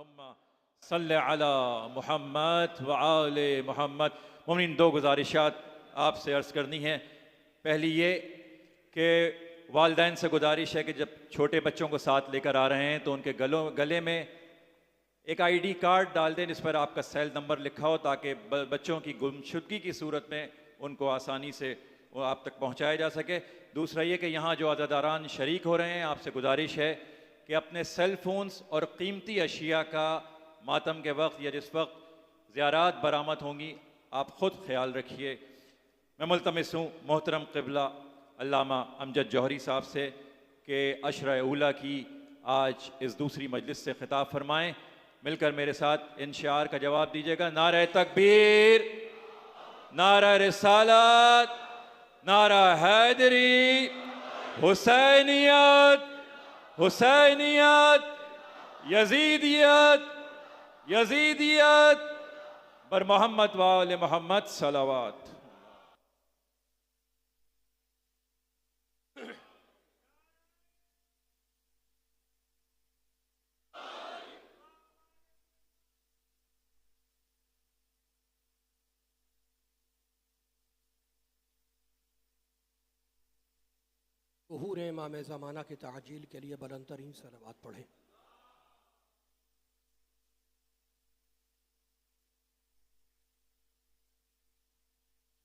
अल्लाहुम्मा सल्ले अला मुहम्मद व आले मुहम्मद। मोमिन, दो गुजारिशात आपसे अर्ज़ करनी है। पहली ये कि वालिदैन से गुजारिश है कि जब छोटे बच्चों को साथ लेकर आ रहे हैं तो उनके गले में एक ID कार्ड डाल दें जिस पर आपका सेल नंबर लिखा हो, ताकि बच्चों की गुमशुदगी की सूरत में उनको आसानी से वो आप तक पहुंचाया जा सके। दूसरा ये कि यहाँ जो अज़ादारान शरीक हो रहे हैं, आपसे गुजारिश है कि अपने सेल फोन्स और कीमती अशिया का मातम के वक्त या जिस वक्त ज़ियारात बरामद होंगी आप ख़ुद ख्याल रखिए। मैं मुल्तमिस हूँ मोहतरम क़िबला अल्लामा अमजद जौहरी साहब से कि अशरा उला की आज इस दूसरी मजलिस से खिताब फरमाएँ। मिलकर मेरे साथ इन शिआर का जवाब दीजिएगा। नारा तकबीर, नारा रिसालत, नारा हैदरी, हुसैनियत, हुसैनियत, यजीदियत, यजीदियत, बर मोहम्मद वाले मोहम्मद सलावत। ज़ुहूर इमाम ज़माना की ताजील के लिए बुलंदतरीन सलावत पढ़ें।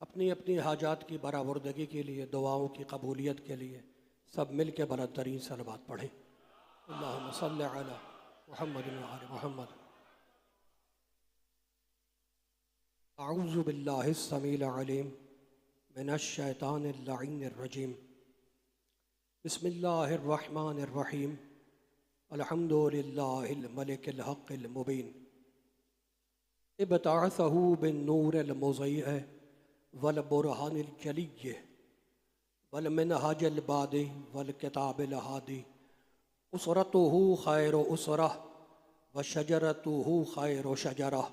अपनी अपनी हाजात की बराबरदगी के लिए, दुआओं की कबूलियत के लिए सब मिल के बुलंदतरीन सलावत पढ़ें। अल्लाहुम्मा सल्लि अला मुहम्मद व आले मुहम्मद। अऊज़ु बिल्लाहिस समील अलीम मिनश शैतानिर लईनिर रजीम। बिस्मिल्लाहिर रहमानिर रहीम। अल्हम्दुलिल्लाहिल मलिकिल हक़्क़िल मुबीन। इब्तअसहु बिन नूरिल मुज़य्य वल बुरहानिल जलिय्य वल मिनहाजिल बादी वल किताबिल हादी। उसरतुहु खैरु उसरह व शजरतुहु खैरु शजरह।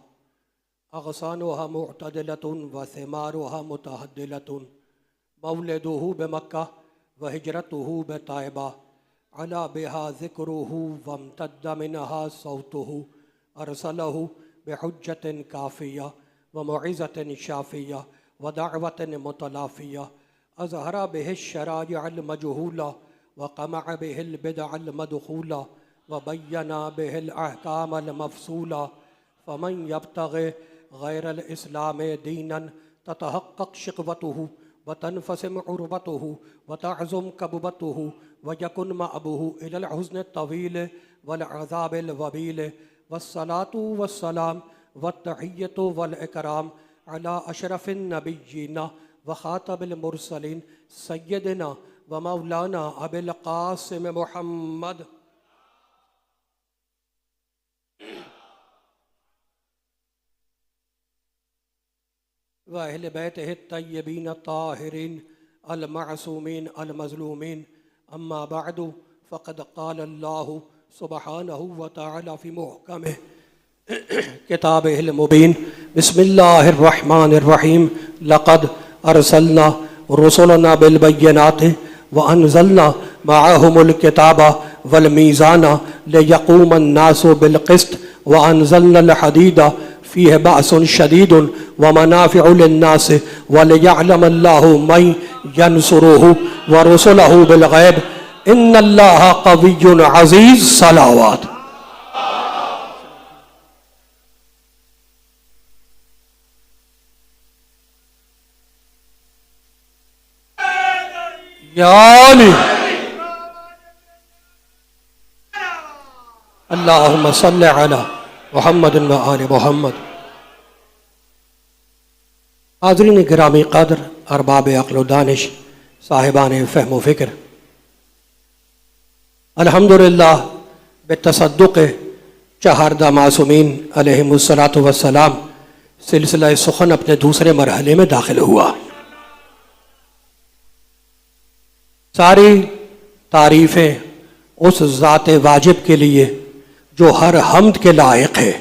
अग़सानुहा मुअतदिलतुन व सिमारुहा मुतहद्दिलतुन। मौलिदुहु बिमक्का व हिजरतुहु बिताइबा। अला बिहा ज़िक्रुहु वम्तद्द मिनहा सौतुहु। अरसलहु बिहुज्जतिन काफ़िया व मौइज़तिन शाफ़िया व दअवतिन मुतलाफ़िया। अज़हरा बिहिश शराइअल मजहूला व क़मअ बिहिल बिदअल मदख़ूला व बय्यना बिहिल अहकामल मफ़सूला। फ़मन यब्तग़ि गैरल इस्लाम दीनन ततहक़्क़क़ शिक़वतुहु व तनफ़सिम उर्वतुहु व तअज़ुम कबवतुहु व यकुन मअबुहु इलल हुज़्न तवील वल अज़ाबिल वबील। वस्सलातु वस्सलाम वत्तहिय्यतु वल इकराम अला अशरफिन नबिय्यीन व ख़ातमिल मुरसलीन सय्यदिना व मौलाना अबिल क़ासिम मुहम्मद व अहले बैतिहि तय्यबीन ताहिरीन अल मासूमीन अल मज़लूमीन। अम्मा बअदु फ़क़द क़ाल अल्लाहु सुब्हानहु व तआला फ़ी मुहकमिहि किताबिहिल मुबीन। बिस्मिल्लाहिर रहमानिर रहीम। लक़द अरसलना रुसुलना बिल बय्यिनाति व अनज़लना मअहुमुल किताबा वल मीज़ाना लियक़ूमन नासु बिल क़िस्त व अनज़लनल हदीदा फ़ीहि बअसुन शदीदुन व मनाफ़िउ लिन्नास व लियअलमल्लाहु मन यंसुरुहु व रुसुलहु बिल ग़ैब इन्नल्लाहा क़विय्युन अज़ीज़। सलावत। या अली अल्लाहुम्मा सल्लि अला मुहम्मद व आले मुहम्मद। हाज़रीन गिरामी क़द्र, अरबाब अक़्ल व दानिश, साहिबान फ़हम व फ़िक्र, अल्हम्दुलिल्लाह बितसद्दुक़ चहारदा मासूमीन अलैहिमुस्सलातु वस्सलाम सिलसिला सुख़न अपने दूसरे मरहले में दाखिल हुआ। सारी तारीफ़ें उस ज़ात वाजिब के लिए जो हर हम्द के लायक है,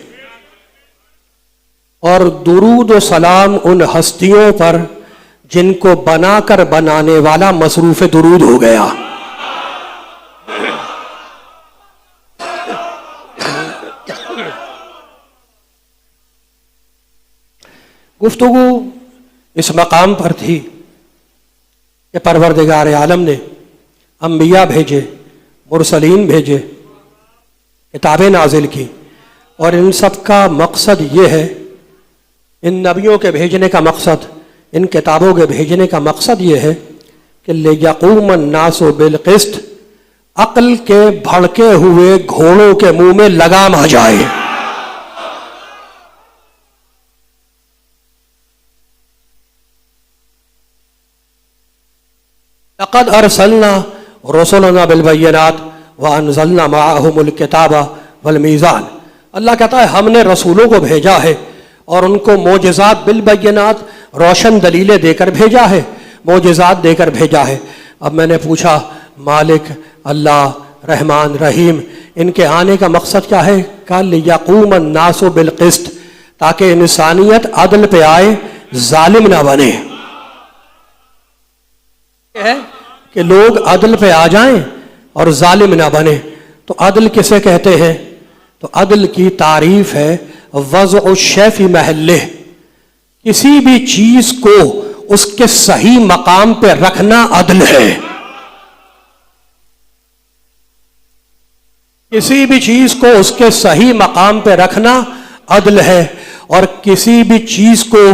और दुरूद व सलाम उन हस्तियों पर जिनको बनाकर बनाने वाला मसरूफ़ दुरूद हो गया। गुफ्तगू इस मकाम पर थी कि परवरदिगार आलम ने अंबिया भेजे, मुरसलीन भेजे, किताबें नाजिल की, और इन सब का मकसद ये है, इन नबियों के भेजने का मकसद, इन किताबों के भेजने का मकसद ये है कि लियक़ूम अन्नासु बिलक़िस्त, अक्ल के भड़के हुए घोड़ों के मुंह में लगाम आ जाए। लक़द अरसलना रसूलना बिलबय्यिनात व अनज़लना मअहुमुल किताबा वल मीज़ान। अल्लाह कहता है हमने रसूलों को भेजा है और उनको मोजज़ात बिलबय्यिनात, रोशन दलीलें देकर भेजा है, मोजज़ात देकर भेजा है। अब मैंने पूछा, मालिक अल्लाह रहमान रहीम, इनके आने का मकसद क्या है? कल यक़ूम अन्नासु बिलक़िस्त, ताकि इंसानियत अदल पे आए, जालिम ना बने। है कि लोग अदल पे आ जाएं और जालिम ना बने। तो अदल किसे कहते हैं? तो अदल की तारीफ है वज़अ शै फ़ी महल्ले, किसी भी चीज को उसके सही मकाम पे रखना अदल है। किसी भी चीज को उसके सही मकाम पे रखना अदल है, और किसी भी चीज को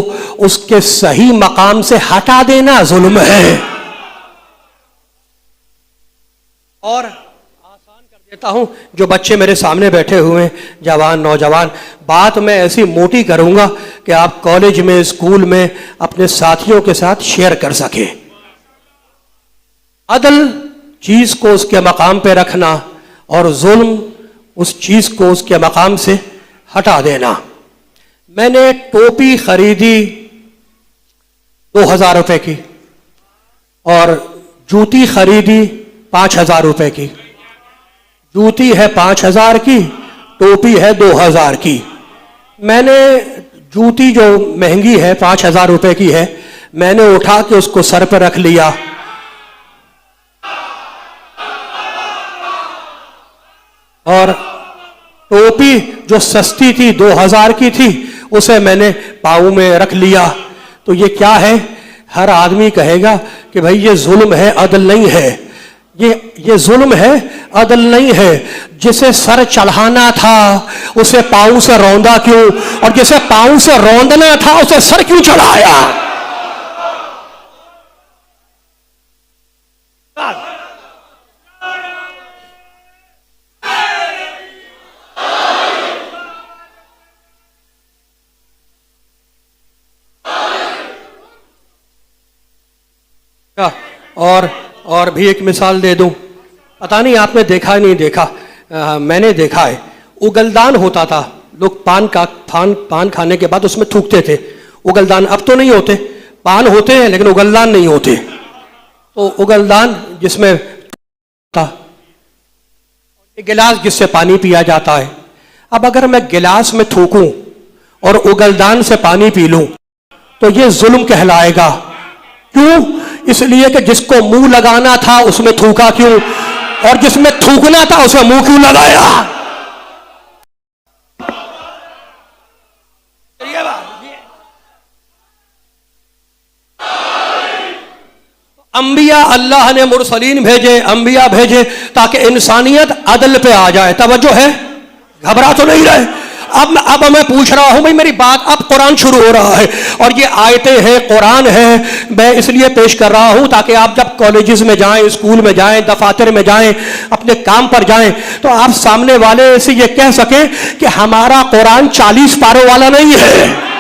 उसके सही मकाम से हटा देना जुल्म है। और आसान कर देता हूं, जो बच्चे मेरे सामने बैठे हुए हैं, जवान नौजवान, बात मैं ऐसी मोटी करूंगा कि आप कॉलेज में, स्कूल में अपने साथियों के साथ शेयर कर सके। अदल चीज को उसके मकाम पे रखना और जुल्म उस चीज को उसके मकाम से हटा देना। मैंने टोपी खरीदी 2000 रुपए की और जूती खरीदी 5000 रुपए की। जूती है 5000 की, टोपी है 2000 की। मैंने जूती जो महंगी है 5000 रुपए की है, मैंने उठा के उसको सर पर रख लिया, और टोपी जो सस्ती थी 2000 की थी, उसे मैंने पाँव में रख लिया। तो ये क्या है? हर आदमी कहेगा कि भाई ये जुल्म है, अदल नहीं है। ये जुल्म है, अदल नहीं है। जिसे सर चढ़ाना था उसे पाँव से रौंदा क्यों, और जिसे पाँव से रौंदना था उसे सर क्यों चढ़ाया? और भी एक मिसाल दे दूं, पता नहीं आपने देखा नहीं देखा, मैंने देखा है। उगलदान होता था, लोग पान खाने के बाद उसमें थूकते थे। उगलदान अब तो नहीं होते, पान होते हैं लेकिन उगलदान नहीं होते। तो उगलदान जिसमें था एक गिलास जिससे पानी पिया जाता है। अब अगर मैं गिलास में थूकूं और उगलदान से पानी पी लूं तो ये जुल्म कहलाएगा। क्यों? इसलिए कि जिसको मुंह लगाना था उसमें थूका क्यों, और जिसमें थूकना था उसमें मुंह क्यों लगाया? अंबिया अल्लाह ने मुरसलीन भेजे, अंबिया भेजे ताकि इंसानियत अदल पे आ जाए। तवज्जो है? घबरा तो नहीं रहे? अब मैं पूछ रहा हूं भाई, मेरी बात, अब कुरान शुरू हो रहा है और ये आयतें हैं, कुरान है। मैं इसलिए पेश कर रहा हूं ताकि आप जब कॉलेजेस में जाएं, स्कूल में जाएं, दफातर में जाएं, अपने काम पर जाएं, तो आप सामने वाले से ये कह सकें कि हमारा कुरान 40 पारों वाला नहीं है।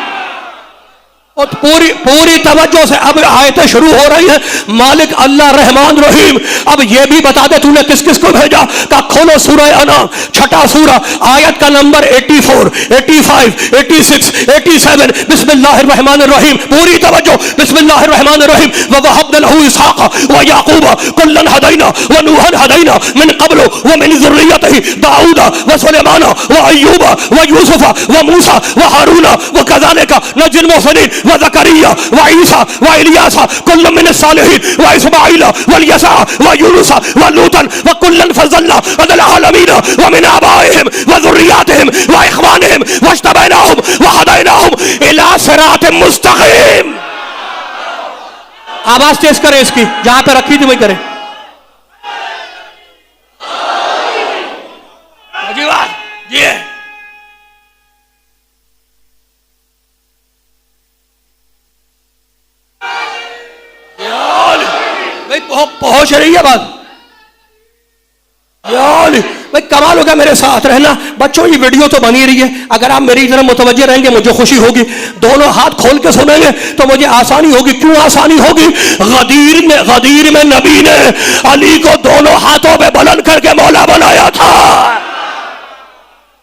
और पूरी तवज्जो से अब आयतें शुरू हो रही है। मालिक अल्लाह रहमान रहीम, अब ये भी बता दे तूने किस किस को भेजा। का खोलो सूरह अनाम, छठा सूरा, आयत का नंबर 84, 85, 86, 87। बिस्मिल्लाहिर रहमानिर रहीम, पूरी तवज्जो। बिस्मिल्लाहिर रहमानिर रहीम। व वहबना लहू इसहाक़ व याक़ूब कुल्लन हदैना व नूहन हदैना मिन क़ब्लु व मिन ज़ुर्रिय्यतिही दाऊद व सुलैमान व अय्यूब व यूसुफ व मूसा व हारून व कज़ालिका नजिल मुहसिनीन व ज़करिया व ईसा व इलियासा कुल्लुम मिन सालिहीन व इस्माईला व यसा व यूनुस व लूतन व कुल्लन फज़्ज़लना अलल आलमीन व मिन आबाइहिम व ज़ुर्रिय्यतिहिम व इख़वानिहिम वज्तबैनाहुम व हदैनाहुम इला सिरात मुस्तकीम। आवाज तेज करें इसकी, जहां पे रखी थी वही करें। ये भाई पहुंच रही है बात भाई, कमाल हो गया। मेरे साथ रहना बच्चों, ये वीडियो तो बनी रही है, अगर आप मेरी तरफ मुतवज्जे रहेंगे मुझे खुशी होगी। दोनों हाथ खोल के सुनेंगे तो मुझे आसानी होगी। क्यों आसानी होगी? गदीर में नबी ने अली को दोनों हाथों पे बुलंद करके मौला बनाया था।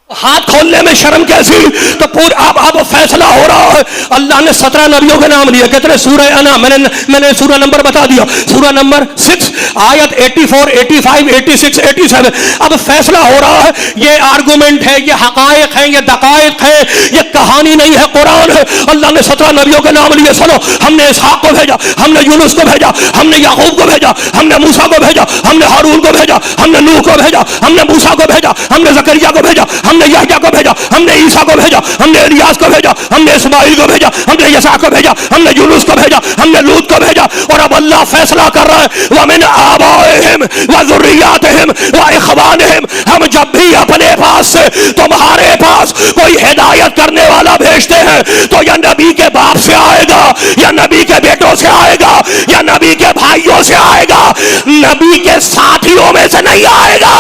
हाथ खोलने में शर्म कैसी? तो पूरा अब फैसला हो रहा है। अल्लाह ने 17 नबियों के नाम लिए। कितने? सूरह अना, मैंने सूरह नंबर बता दिया, सूरह नंबर 6 आयत 84, 85, 86, 87। अब फैसला हो रहा है। ये आर्गुमेंट है, ये हकायक है, ये दकायक है, ये कहानी नहीं है, कुरान है। अल्लाह ने 17 नबियों के नाम लिए। सुनो, हमने इसहाक को भेजा, हमने यूनुस को भेजा, हमने याकूब को भेजा, हमने मूसा को भेजा, हमने हारून को भेजा, हमने नूह को भेजा, हमने मूसा को भेजा, हमने जकरिया को भेजा, हमने यहया को भेजा, हमने ईसा को भेजा, हमने इलियास को भेजा, हमने इस्माइल को भेजा, हमने यसा को भेजा, हमने यूनुस को भेजा, हमने लूत को भेजा। और अब अल्लाह फैसला कर रहा है, वमिन आबाइहिम व ज़ुर्रिय्यातिहिम व इख़वानिहिम। हम जब भी अपने पास से तुम्हारे पास कोई हिदायत करने वाला भेजते हैं तो या नबी के बाप से आएगा, या नबी के बेटों से आएगा, या नबी के भाइयों से आएगा, नबी के साथियों में से नहीं आएगा।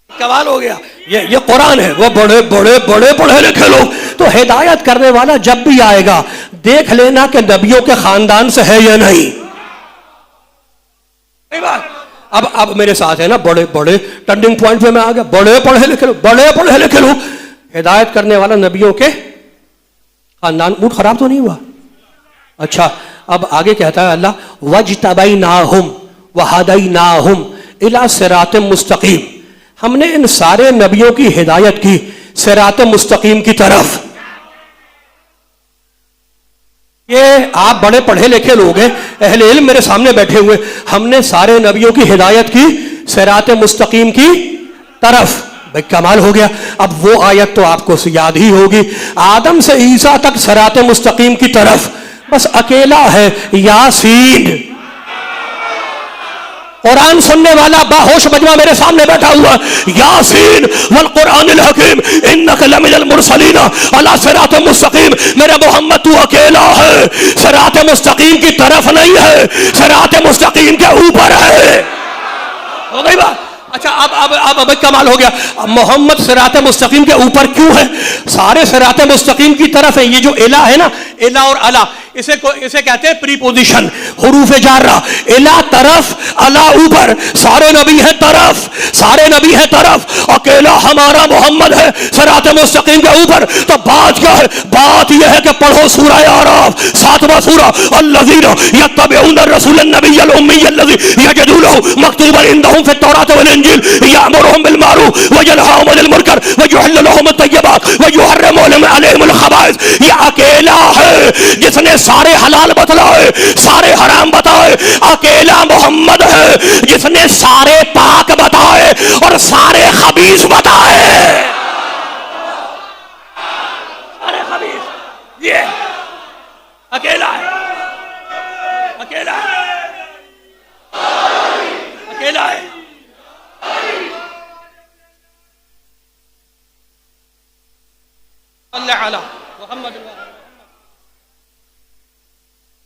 कमाल हो गया। ये कुरान है। वो बड़े बड़े बड़े पढ़े लिखे लोग तो हिदायत करने वाला जब भी आएगा देख लेना कि नबियों के खानदान से है या नहीं। अब मेरे साथ है ना, बड़े बड़े टर्निंग पॉइंट पे मैं आ गया। बड़े पढ़े लिखे लोग, बड़े पढ़े लिखे लोग, हिदायत करने वाला नबियों के खानदान। मूड खराब तो नहीं हुआ? अच्छा, अब आगे कहता है अल्लाह, वज्तबैनाहुम वहदैनाहुम इला सिरातिम मुस्तकीम। हमने इन सारे नबियों की हिदायत की सिरात मुस्तकीम की तरफ। ये आप बड़े पढ़े लिखे लोग हैं, अहले इल्म मेरे सामने बैठे हुए, हमने सारे नबियों की हिदायत की सिरात मुस्तकीम की तरफ। भाई कमाल हो गया। अब वो आयत तो आपको याद ही होगी, आदम से ईसा तक सिरात मुस्तकीम की तरफ। बस अकेला है यासीन। कुरान सुनने वाला बाहोश मजमा मेरे सामने बैठा हुआ, यासीन वल कुरानिल हकीम इन्नका लमिनल मुरसलीन अला सिरात मुस्तकीम। मेरे मोहम्मद तू अकेला है, सिरात मुस्तकीम की तरफ नहीं है, सिरात मुस्तकीम के ऊपर है। हो गई बात? अच्छा, अब कमाल हो गया। मोहम्मद सिरात मुस्तकीम के ऊपर क्यों है? सारे सिरात मुस्तकीम की तरफ है। ये जो इला है ना, इला और अला, इसे कहते हैं प्रीपोजिशन, हुरूफ जारा। इला तरफ, अला ऊपर। सारे नबी है तरफ, सारे नबी है तरफ, अकेला हमारा मोहम्मद है सिरात मुस्तकीम के ऊपर। तो बात क्या है? बात यह है कि पढ़ो सूरह आराफ 7वां सूरा, अल्लज़ीना यत्तबिऊन रसूलन नबिय्यल उम्मिय्यल लज़ी यजिदूनहु मक्तूबन इंदहुम फित तौरात वल इंजील यअमुरुहुम बिल मारूफ व यनहाहुम अनिल मुनकर व युहिल्लु लहुम अत-तय्यिबात व युहर्रिमु अलैहिमुल खबाइस। ये अकेला है जिसने सारे हलाल बतलाए, सारे हराम बताए। अकेला मोहम्मद है जिसने सारे पाक बताए और सारे खबीस बताए। सारे खबीस ये अकेला है, अकेला है, अकेला है। अल्लाह अला मुहम्मद।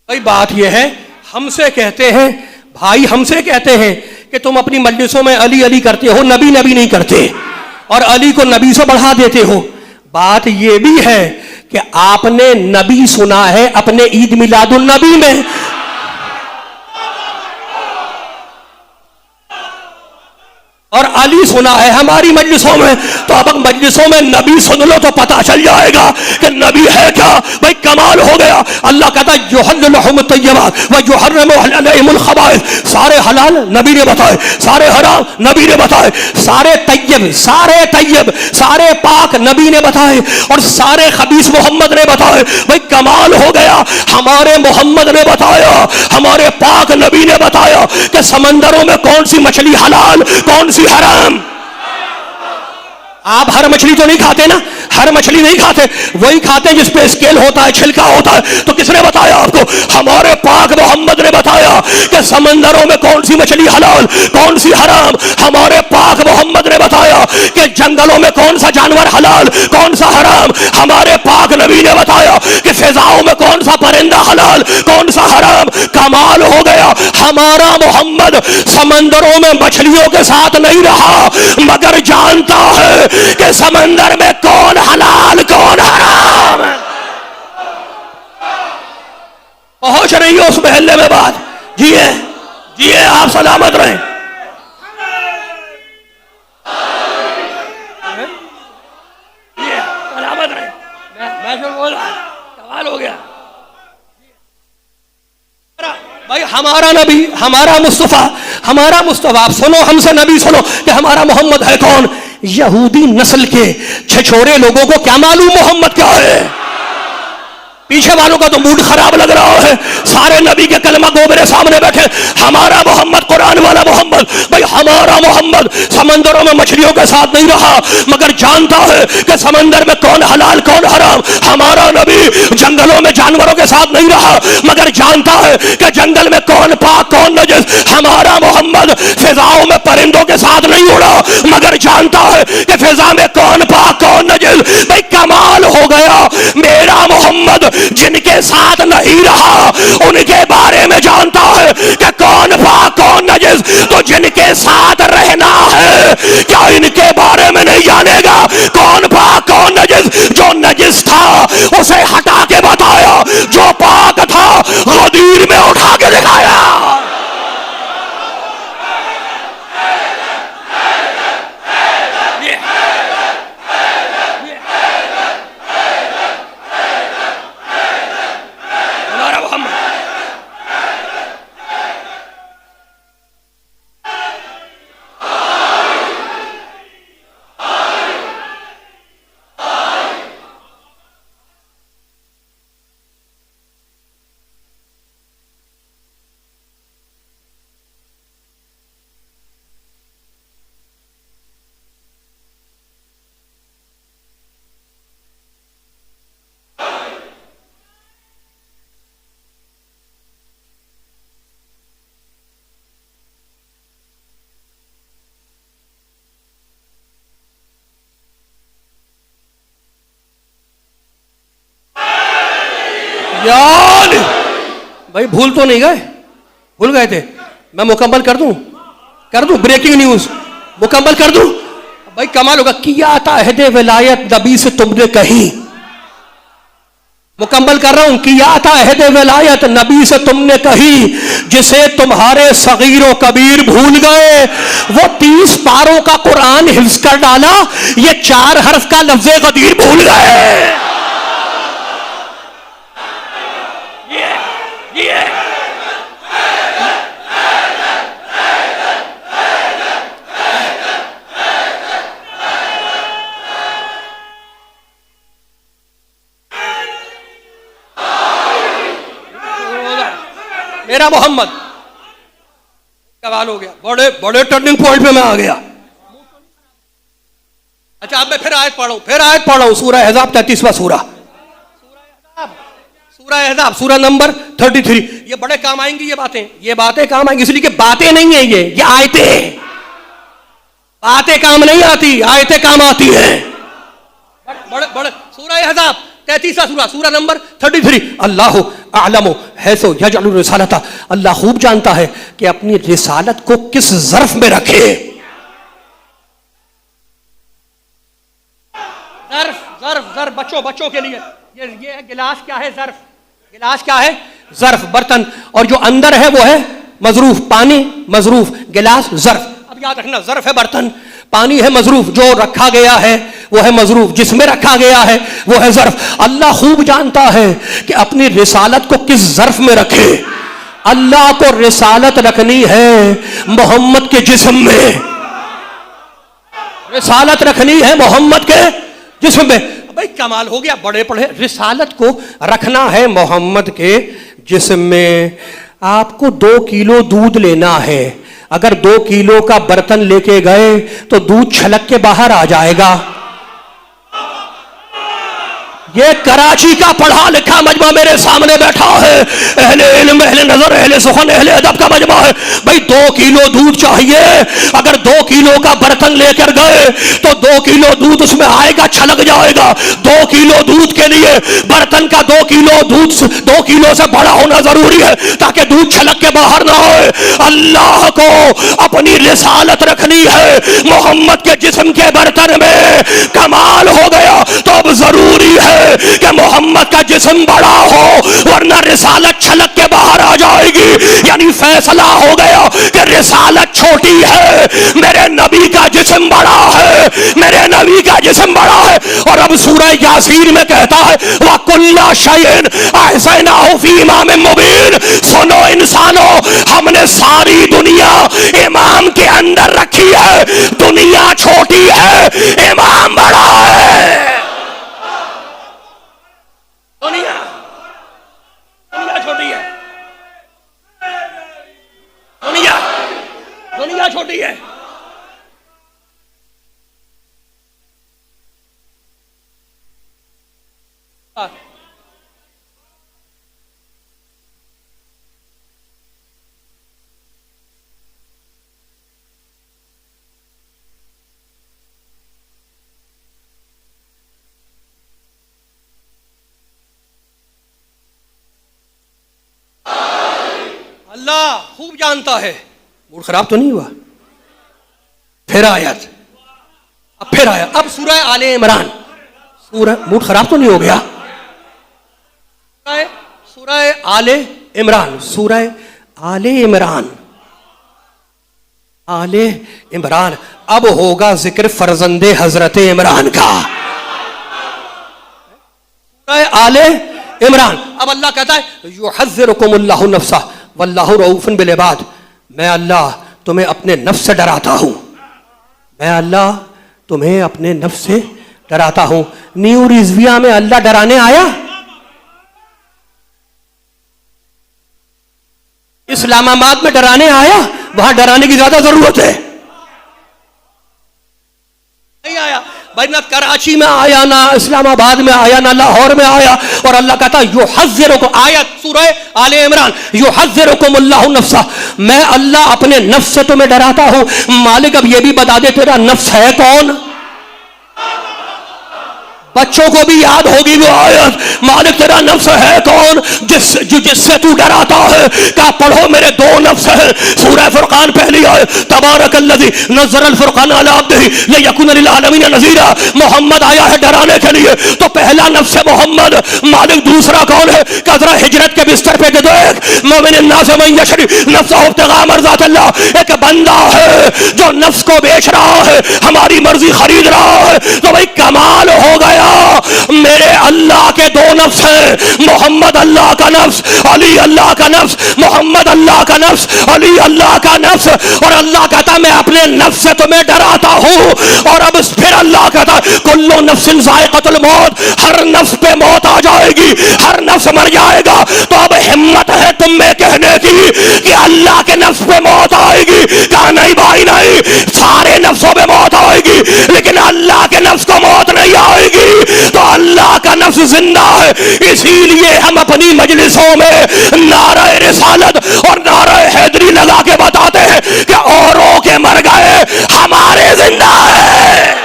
भाई बात यह है, हमसे कहते हैं भाई, हमसे कहते हैं कि तुम अपनी मजलिसों में अली अली करते हो, नबी नबी नहीं करते, और अली को नबी से बढ़ा देते हो। बात यह भी है कि आपने नबी सुना है अपने ईद मिलादुन नबी में। और अली सुना है हमारी मजलिसों में, तो अब मजलिसों में नबी सुन लो तो पता चल जाएगा कि नबी है क्या। भाई कमाल हो गया। अल्लाह कहता है युहल्लुलहुम तय्यबात व युहर्रिमु अलैहिमुल खबाइस, सारे हलाल नबी ने बताए, सारे हराम नबी ने बताए, सारे तय्यब सारे पाक नबी ने बताए, और सारे खबीस मोहम्मद ने बताए। भाई कमाल हो गया। हमारे मोहम्मद ने बताया, हमारे पाक नबी ने बताया कि समंदरों में कौन सी मछली हलाल कौन सी हराम। आप हर मछली तो नहीं खाते ना, हर मछली नहीं खाते, वही खाते जिस पे स्केल होता है, छिलका होता है। तो किसने बताया आपको? हमारे पाक मोहम्मद ने बताया कि समंदरों में कौन सी मछली हलाल कौन सी हराम। हमारे पाक मोहम्मद ने बताया कि जंगलों में कौन सा जानवर हलाल कौन सा हराम। हमारे पाक नबी ने बताया कि फिजाओं में कौन सा परिंदा हलाल कौन सा हराम। कमाल हो गया। हमारा मोहम्मद समंदरों में मछलियों के साथ नहीं रहा, मगर जानता है कि समंदर में कौन हलाल कौन हराम। पहुंच रही है उस महल्ले में बात। जिए जिए, आप सलामत रहें। सलामत रहें। मैं जो बोल रहा कमाल हो गया। भाई हमारा नबी, हमारा मुस्तफा, आप सुनो हमसे, नबी सुनो कि हमारा मोहम्मद है कौन। यहूदी नस्ल के छछोरे लोगों को क्या मालूम मोहम्मद क्या है। पीछे वालों का तो मूड खराब लग रहा है। सारे नबी के कलमा गो मेरे सामने बैठे। हमारा मोहम्मद, कुरान वाला मोहम्मद, भाई हमारा मोहम्मद समंदरों में मछलियों के साथ नहीं रहा, मगर जानता है कि समंदर में कौन हलाल कौन हराम। हमारा नबी जंगलों में जानवरों के साथ नहीं रहा, मगर जानता है कि जंगल में कौन पाक कौन नजिस। हमारा मोहम्मद फिजाओं में परिंदों के साथ नहीं उड़ा, मगर जानता है कि फिजा में कौन पाक कौन नजिस। भाई कमाल हो गया। मेरा मोहम्मद जिनके साथ नहीं रहा उनके बारे में जानता है कि कौन पाक कौन नजिस। तो जिनके साथ रहना है, क्या इनके बारे में नहीं जानेगा कौन पाक कौन नजिस। जो नजिस था उसे हटा के बताया, जो पाक था गदीर में उठा के दिखाया। यार भाई भूल तो नहीं गए? भूल गए थे? मैं मुकम्मल कर दूं ब्रेकिंग न्यूज मुकम्मल कर दूं। भाई कमाल होगा। किया था अहदे विलायत नबी से तुमने कही, मुकम्मल कर रहा हूं। किया था अहदे विलायत नबी से तुमने कही, जिसे तुम्हारे सगीर कबीर भूल गए। वो 30 पारों का कुरान हिफ्ज कर डाला, ये 4 हर्फ का लफ्ज़े गदीर भूल गए। मेरा मोहम्मद कमाल हो गया। बड़े बड़े टर्निंग पॉइंट पे मैं आ गया। अच्छा अब मैं फिर आयत पढ़ रहा हूं सूरह अहज़ाब 33वां सूरह नंबर 33। ये बड़े काम आएंगी ये बातें काम आएंगी, इसलिए कि बातें नहीं है ये आयतें। बातें काम नहीं आती, आयतें काम आती हैं। बड़े सूरह अहज़ाब 33वां सूरह नंबर 33। अल्लाह आलमु हैसो यजअलु रिसालता, अल्लाह खूब जानता है कि अपनी रिसालत को किस ज़र्फ में रखे। ज़र्फ बच्चों के लिए ये गिलास क्या है? गिलास क्या है? ज़र्फ बर्तन, और जो अंदर है वो है मज़रूफ, पानी मज़रूफ, गिलास ज़र्फ। अब अब याद रखना, ज़र्फ है बर्तन, पानी है मजरूफ, जो रखा गया है वो है मजरूफ, जिसमें रखा गया है वो है ज़र्फ। अल्लाह खूब जानता है कि अपनी रिसालत को किस ज़र्फ में रखे। अल्लाह को रिसालत रखनी है मोहम्मद के जिस्म में, रिसालत रखनी है मोहम्मद के जिस्म में। भाई कमाल हो गया, बड़े पढ़े, रिसालत को रखना है मोहम्मद के जिस्म में। आपको 2 किलो दूध लेना है, अगर 2 किलो का बर्तन लेके गए तो दूध छलक के बाहर आ जाएगा। ये कराची का पढ़ा लिखा मजमा मेरे सामने बैठा है, अहले इल्म, अहले नजर, अहले सुखन, अहले अदब का मजमा है। भाई 2 किलो दूध चाहिए, अगर 2 किलो का बर्तन लेकर गए तो 2 किलो दूध उसमें आएगा, छलक जाएगा। 2 किलो दूध के लिए बर्तन का 2 किलो दूध 2 किलो से बड़ा होना जरूरी है ताकि दूध छलक के बाहर ना आए। अल्लाह को अपनी रिसालत रखनी है मोहम्मद के जिस्म के बर्तन में। कमाल हो गया, तो अब जरूरी है कि मोहम्मद का जिस्म बड़ा हो, वरना रिसालत छलक के बाहर आ जाएगी। यानी फैसला हो गया कि रिसालत छोटी है, मेरे नबी का जिस्म बड़ा है, मेरे नबी का जिस्म बड़ा है। और अब सूरह यासीन में कहता है वकुल्ला शैइन अहसैनाहु फी इमामिन मुबीन। सुनो इंसानों, हमने सारी दुनिया इमाम के अंदर रखी है। दुनिया छोटी है, इमाम बड़ा है। दुनिया छोटी है, दुनिया छोटी है। अल्लाह खूब जानता है। मूड खराब तो नहीं हुआ? फिर आयत, अब फिर आया, अब सूरह आले इमरान। सूरह, मूड खराब तो नहीं हो गया? सूरह आले इमरान, सूरह आले इमरान, आले इमरान। अब होगा जिक्र फर्जंदे हजरत इमरान का। सूरह आले इमरान, अब अल्लाह कहता है युहज़्ज़िरुकुमुल्लाहु नफ्सा वल्लाहु रऊफ़ुन बिल इबाद। मैं अल्लाह तुम्हें अपने नफ्स से डराता हूं, मैं अल्लाह तुम्हें अपने नफ्स से डराता हूं। न्यू रिजविया में अल्लाह डराने आया? इस्लामाबाद में डराने आया? वहां डराने की ज्यादा जरूरत है? नहीं आया भाई, ना कराची में आया, ना इस्लामाबाद में आया, ना लाहौर में आया। और अल्लाह कहता युहज़्ज़िरुकुम, आयत सूरह आले इमरान, युहज़्ज़िरुकुमुल्लाहु नफ्सा। मैं अल्लाह अपने नफ्स से तुम्हें डराता हूं। मालिक अब ये भी बता दे तेरा नफ्स है कौन? बच्चों को भी याद होगी वो आयत, मालिक तेरा नफ्स है कौन जिससे तू डराता है? क्या पढ़ो, मेरे 2 नफ्स हैं। सूरह फुरकान पहली आयत, तबारकल्लज़ी नज़्ज़लल फुरकान अला अब्दिही लियकुना लिल आलमीन नज़ीरा। मोहम्मद आया है डराने के लिए, तो पहला नफ्स है मोहम्मद। मालिक दूसरा कौन है? कजरा हिजरत के बिस्तर पे देख, मोमिन नास मन यशरी नफ्सहु इब्तिगा मर्ज़ातिल्लाह। एक बंदा है जो नफ्स को बेच रहा है, हमारी मर्जी खरीद रहा है। तो भाई कमाल हो गया, मेरे अल्लाह के 2 नफ्स हैं। मोहम्मद अल्लाह का नफ्स, अली अल्लाह का नफ्स। मोहम्मद अल्लाह का नफ्स, अली अल्लाह का नफ्स। और अल्लाह कहता मैं अपने नफ्स से तुम्हें डराता हूं। और अब फिर अल्लाह कहता कुल्लु नफ्सिन ज़ाइक़तुल मौत, हर नफ्स पे मौत आ जाएगी, हर नफ्स मर जाएगा। तो अब हिम्मत है तुम में कहने की कि अल्लाह के नफ्स पे मौत आएगी? कहा नहीं भाई नहीं, सारे नफ्सों पे मौत आएगी, लेकिन अल्लाह के नफ्स को मौत नहीं आएगी। तो अल्लाह का नफ्स जिंदा है, इसीलिए हम अपनी मजलिसों में नारा रिसालत और नारा हैदरी लगा के बताते हैं कि औरों के मर गए, हमारे जिंदा है,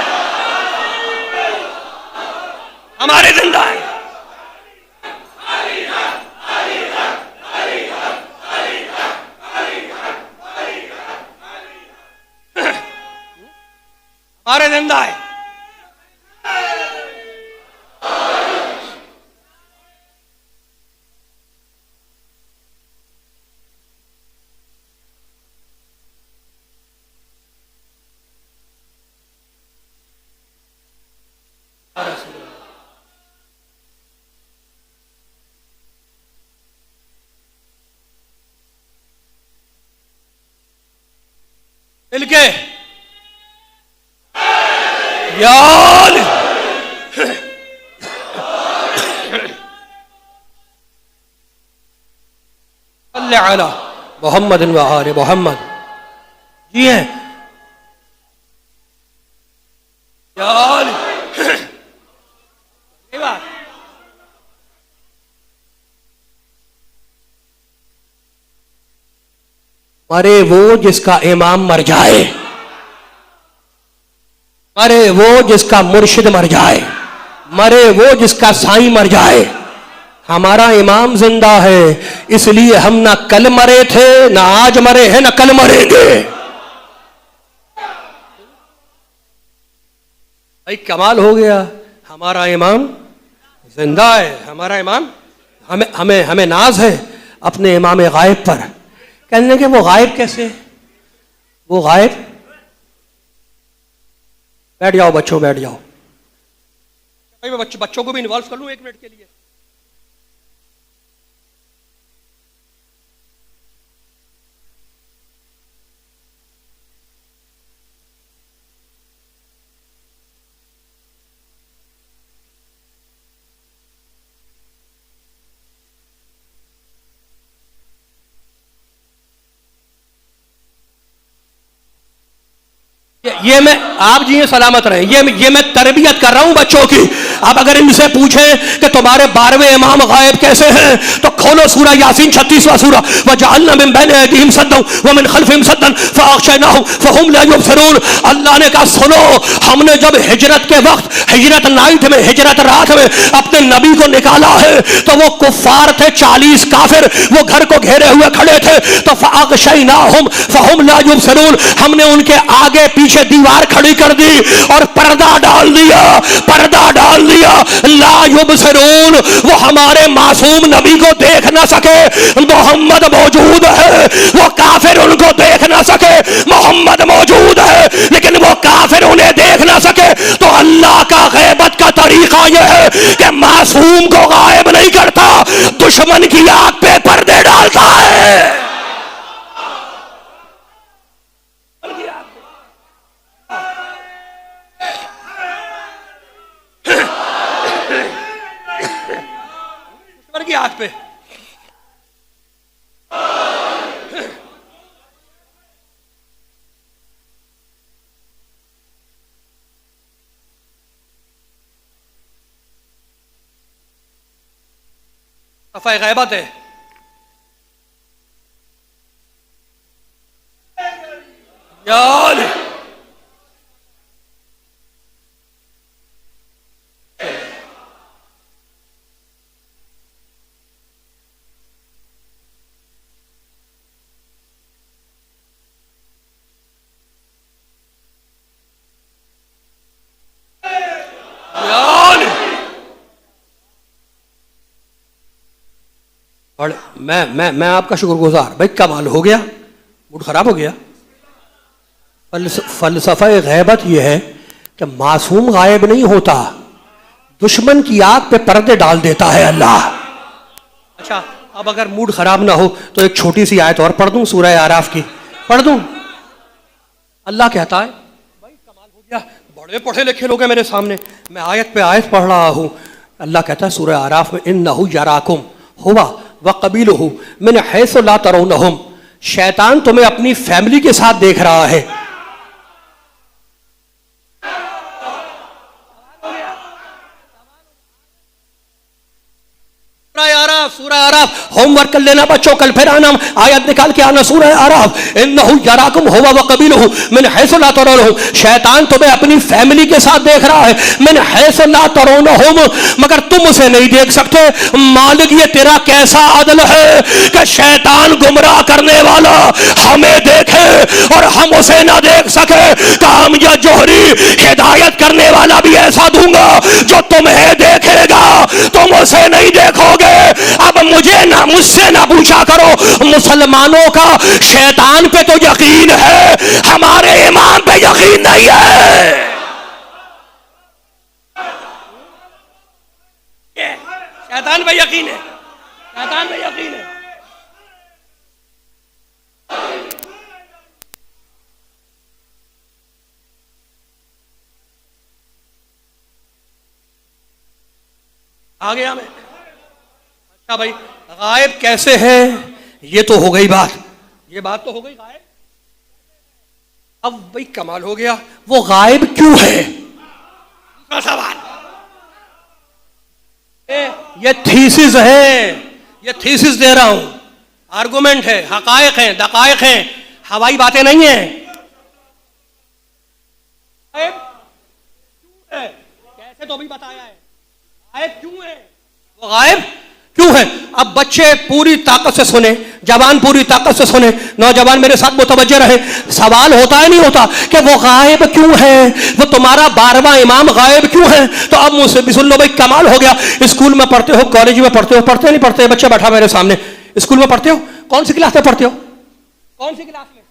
हमारे जिंदा है। हमारे जिंदा है। मिलके यार अल्लाह मोहम्मद व आले मोहम्मद जी हैं यार मरे वो जिसका इमाम मर जाए, मरे वो जिसका मुर्शिद मर जाए, मरे वो जिसका साईं मर जाए। हमारा इमाम जिंदा है, इसलिए हम ना कल मरे थे, ना आज मरे हैं, ना कल मरेंगे। भाई कमाल हो गया, हमारा इमाम जिंदा है। हमारा इमाम, हमें हमें हमें नाज है अपने इमाम गायब पर। कहने लगे वो गायब कैसे? वो गायब, बैठ जाओ बच्चों, बैठ जाओ। भाई मैं बच्चों को भी इन्वॉल्व कर लूं 1 मिनट के लिए। ये मैं, आप जी सलामत रहे, ये मैं तरबियत कर रहा हूं बच्चों की। अब अगर इनसे पूछें कि तुम्हारे 12वें इमाम गायब कैसे हैं, तो खोलो सूरह यासीन 36वां सूरा, वजअलना मिन बैन अयदीहिम सद्दन व मिन खल्फिहिम सद्दन फअग़शयनाहुम फहुम ला युबसिरून। अल्लाह ने कहा सुनो, हमने जब हिजरत के वक्त, हिजरत नाइट में, हिजरत रात में अपने नबी को निकाला है, तो वो कुफ्फार थे 40 काफिर, वो घर को घेरे हुए खड़े थे। तो फअग़शयनाहुम फहुम ला युबसिरून, हमने उनके आगे पीछे दीवार खड़ी कर दी और पर्दा डाल दिया, पर्दा डाल दिया। ला युबसिरून, वो हमारे मासूम नबी को देख ना सके, मोहम्मद मौजूद है। वो काफिर उनको देख ना सके, मोहम्मद मौजूद है, लेकिन वो काफिर उन्हें देख ना सके। तो अल्लाह का गैबत का तरीका यह है कि मासूम को गायब नहीं करता, दुश्मन की आंख पे पर्दे डालता है। की आंख पे सफाई गैबत है। यार और मैं आपका शुक्रगुजार। भाई कमाल हो गया, मूड खराब हो गया। फलसफा गैबत यह है कि मासूम गायब नहीं होता, दुश्मन की आंख पे पर्दे डाल देता है अल्लाह। अच्छा, अब अगर मूड खराब ना हो तो एक छोटी सी आयत और पढ़ दूं, सूरह आराफ की पढ़ दूं। अल्लाह कहता है, भाई कमाल हो गया, बड़े पढ़े लिखे लोग हैं मेरे सामने, मैं आयत पे आयत पढ़ रहा हूं। अल्लाह कहता है सूरह आराफ में, इन्नहु यराकुम हुवा व कबीलुहु मिन हैसु ला तरौनहुम, शैतान तुम्हें अपनी फैमिली के साथ देख रहा है। सूरह आराफ होमवर्क कर लेना बच्चों, कल फिर आना, आयत निकाल के आना। सूरह आराफ, इन्नहु यराकुम हुवा व कबीलुहु मिन हैसु ला तरौनहुम, शैतान तुम्हें अपनी फैमिली के साथ देख रहा है। मिन हैसु ला तरौनहुम, मगर तुम उसे नहीं देख सकते। मालिक ये तेरा कैसा अदल है कि शैतान गुमराह करने वाला हमें देखे और हम उसे ना देख सके। काम या जोहरी हिदायत करने वाला भी ऐसा दूंगा जो तुम्हें देखेगा, तुम उसे नहीं देखोगे। अब मुझसे ना पूछा करो, मुसलमानों का शैतान पे तो यकीन है, हमारे इमाम पे यकीन नहीं है। शैतान पे यकीन है, शैतान पे यकीन है। आ गया मैं। अच्छा भाई, गायब कैसे है, ये तो हो गई बात, ये बात तो हो गई गायब। अब भाई कमाल हो गया, वो गायब क्यों है? दूसरा सवाल, ये थीसिस है, ये थीसिस दे रहा हूं, आर्गुमेंट है, हकायक है, दकायक है, हवाई बातें नहीं है। गायब क्यों है, कैसे तो अभी बताया है, गायब क्यों है, वो गायब क्यों है? अब बच्चे पूरी ताकत से सुने, जवान पूरी ताकत से सुने, नौजवान मेरे साथ मुतवज्जे रहे। सवाल होता है नहीं होता कि वो गायब क्यों है, वो तुम्हारा 12वां इमाम गायब क्यों है? तो अब मुझसे भी सुन लो भाई, कमाल हो गया। स्कूल में पढ़ते हो, कॉलेज में पढ़ते हो, पढ़ते नहीं पढ़ते? बच्चा बैठा मेरे सामने, स्कूल में पढ़ते हो, कौन सी क्लास में पढ़ते हो? कौन सी क्लास में?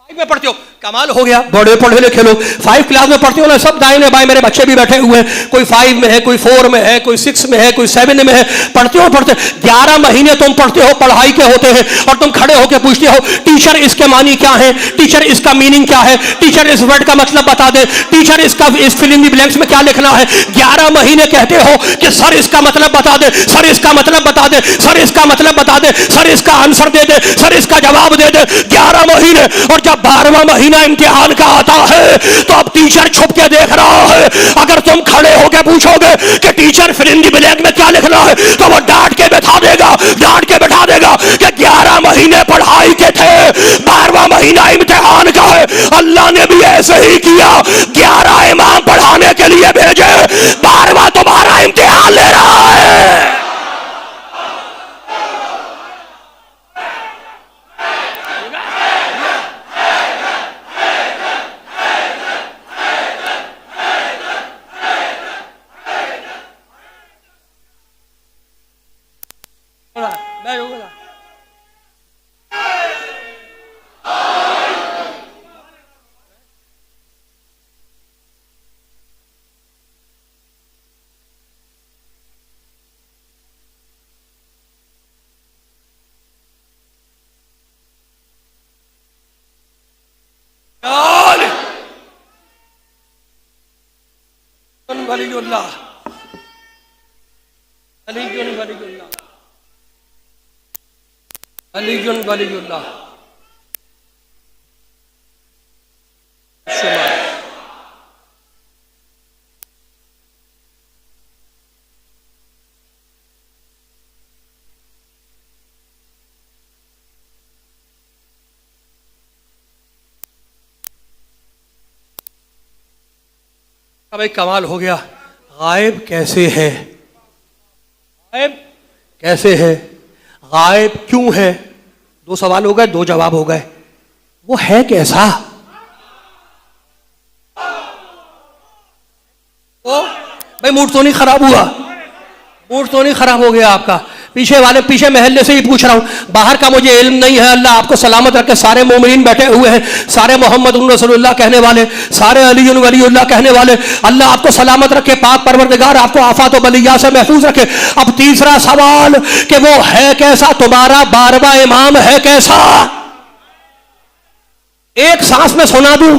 5 में पढ़ते हो। कमाल हो गया, बड़े पढ़े लिखे लोग 5 क्लास में पढ़ते हो ना, सब दाएं बाएं मेरे बच्चे भी बैठे हुए हैं, कोई 5 में है, कोई 4 में है, कोई 6 में है, कोई 7 में है। पढ़ते हो, पढ़ते 11 महीने तुम पढ़ते हो, पढ़ाई के होते हैं, और तुम खड़े होकर पूछते हो टीचर इसके मानी क्या है, टीचर इसका मीनिंग क्या है, टीचर इस वर्ड का मतलब बता दे, टीचर इसका इस फिल इन द ब्लैंक्स में क्या लिखना है। 11 महीने कहते हो कि सर इसका मतलब बता दे, सर इसका मतलब बता दे, सर इसका मतलब बता दे, सर इसका आंसर दे दे, सर इसका जवाब दे दे। 11 महीने, और जब 12वां महीना इम्तिहान का आता है तो अब टीचर छुप के देख रहा है। अगर तुम खड़े होकर पूछोगे कि teacher fill in the blank में क्या लिखना है, तो वो डांट के बैठा देगा, डांट के बैठा देगा कि 11 महीने पढ़ाई के थे, 12वां महीना इम्तिहान का है। अल्लाह ने भी ऐसे ही किया, 11 इमाम पढ़ाने के लिए भेजे, 12वां तुम्हारा इम्तिहान ले रहा है। वलीयुल्लाह, अलीयुन वलीयुल्लाह, अलीयुन वलीयुल्लाह। भाई कमाल हो गया, गायब कैसे है, गायब कैसे है, गायब क्यों है? 2 सवाल हो गए, 2 जवाब हो गए। वो है कैसा? ओ भाई, मूड तो नहीं खराब हुआ? मूड तो नहीं खराब हो गया आपका? पीछे वाले, पीछे महल्ले से ही पूछ रहा हूं, बाहर का मुझे इल्म नहीं है। अल्लाह आपको सलामत रखे। सारे मोमिनीन बैठे हुए हैं, सारे मोहम्मद रसूलुल्लाह कहने वाले, सारे अली वलीउल्लाह कहने वाले, अल्लाह आपको सलामत रखे, पाक परवरदिगार आपको आफात व बलिया से महफूज रखे। अब तीसरा सवाल कि वो है कैसा, तुम्हारा 12वां इमाम है कैसा? एक सांस में सुना दूं,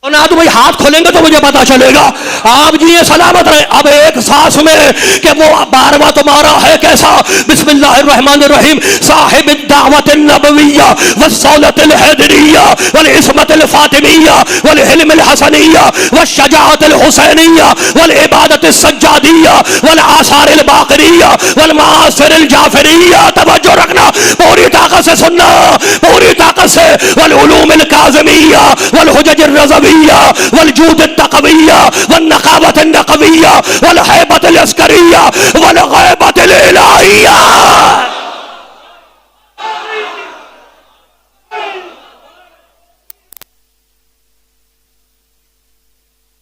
सुना दूं भाई, हाथ खोलेंगे तो मुझे पता चलेगा। आप जी ये सलामत रहे। अब एक सांस में कि वो 12वां तुम्हारा है कैसा? बिस्मिल्लाहिर्रहमानिर्रहीम। साहिब दावत नबविय्या वस्सौलत हैदरिय्या वल इस्मत फातिमिय्या वल इल्म हसनिय्या वशजाअत हुसैनिय्या वल इबादत सज्जादिय्या वल आसार बाकरिय्या वल मासिर जाफरिय्या। तवज्जो रखना, पूरी ताकत से सुनना, पूरी ताकत से। वल उलूम काज़िमिय्या वल हुजज रज़विय्या वल जूद तक़विय्या वल नक़ावत नक़विय्या वल हैबत अस्करिय्या वल गैबत इलाहिय्या।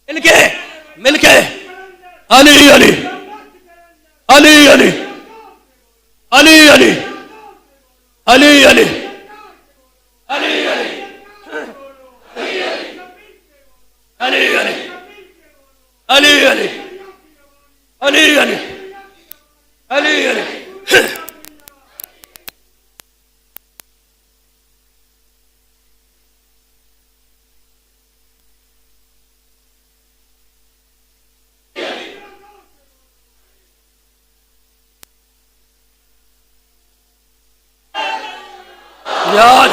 मिलके मिलके अली अली अली अली अली अली अली अली अली अली अली अली अली अली अली अली अली। यार